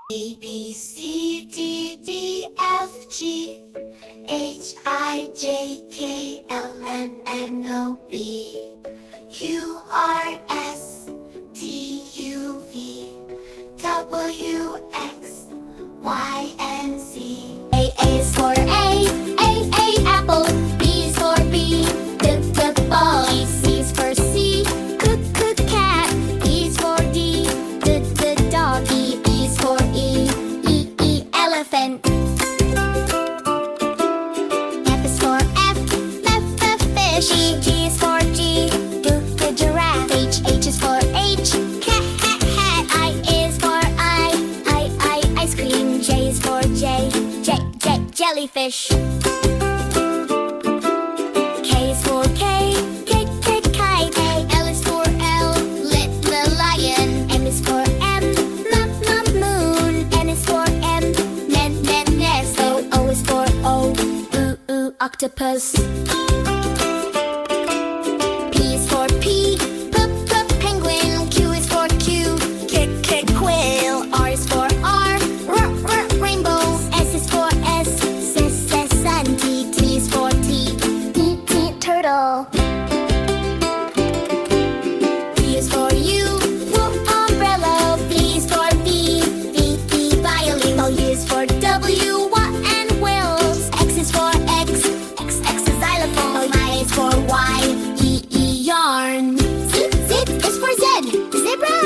A, B, C, D, D, F, G, H, I, J, K, L, M, N, O, P, Q, R, S, T, U, V, W, X, Y, and Z. A is for A, apple. B is for B, the ball. C is for C, cat. E is for D, the dog. E is for E, elephant. F is for F, fish. G is for G, the giraffe. H is for H, cat. I is for ice cream. J is for J, jellyfish. K is for K, kite. L is for L, the lion. M is for M, moon. N is for M, nest. O is for O, octopus. P is for P, penguin. Q is for Q, quail. R is for R, rainbow. S is for S, sun. T is for T, turtle. U is for U, umbrella. V is for V, violin. W is for W, and whales. X is for X, xylophone. Y is for Y, yarn. Z is for Z, zebra.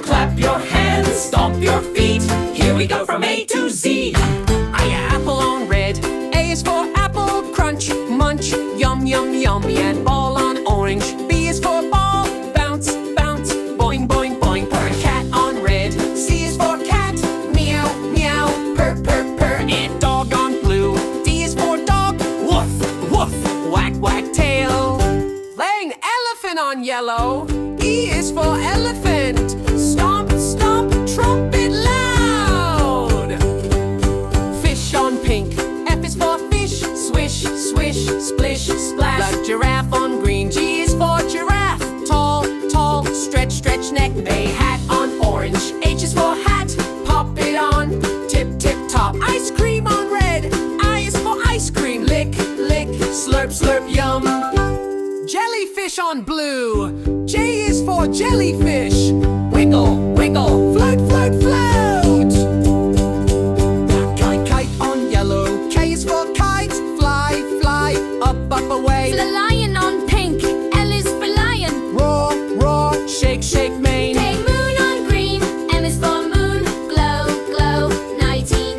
Clap your hands, stomp your feet. Here we go from A to Z. Apple on red. A is for apple, crunch, munch, yum, and ball on orange. B is for ball, bounce, boing, boing, purr. Cat on red. C is for cat, meow, purr, and dog on blue. D is for dog, woof, whack, tail. Laying elephant on yellow. E is for elephant, stomp, trumpet loud. Fish on pink. F is for fish, swish, splish, splash. Blood giraffe on green. G is for giraffe, tall, stretch neck. A hat on orange. H is for hat, pop it on, tip top. Ice cream on red. I is for ice cream, lick, slurp, yum. Jellyfish on blue. J is for jellyfish, wiggle, float. Kite on yellow. K is for kite, fly, up away. The lion on pink. L is for lion. Roar, shake, mane. K moon on green. M is for moon. Glow, nighty.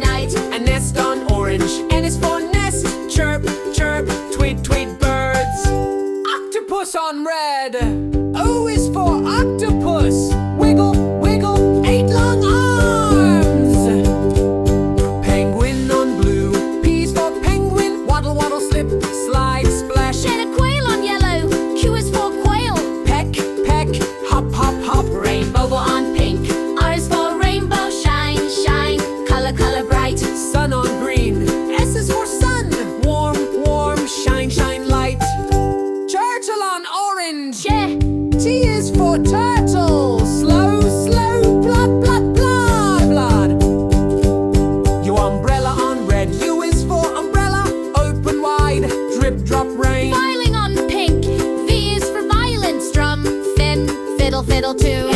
A nest on orange. N is for nest, chirp, tweet, birds. Octopus on red. O is for octopus, wiggle, 8 long arms. Penguin on blue. P is for penguin, waddle, slip, slide, splash. And a quail on yellow. Q is for quail. Peck, hop, rainbow on pink. R is for rainbow. Shine, color bright. Sun on green. S is for sun, warm, shine, light. Turtle on orange. T is for turtle, slow, blood. Your umbrella on red. U is for umbrella, open wide, drip, drop, rain. Violin on pink. V is for violin. Strum, fiddle too.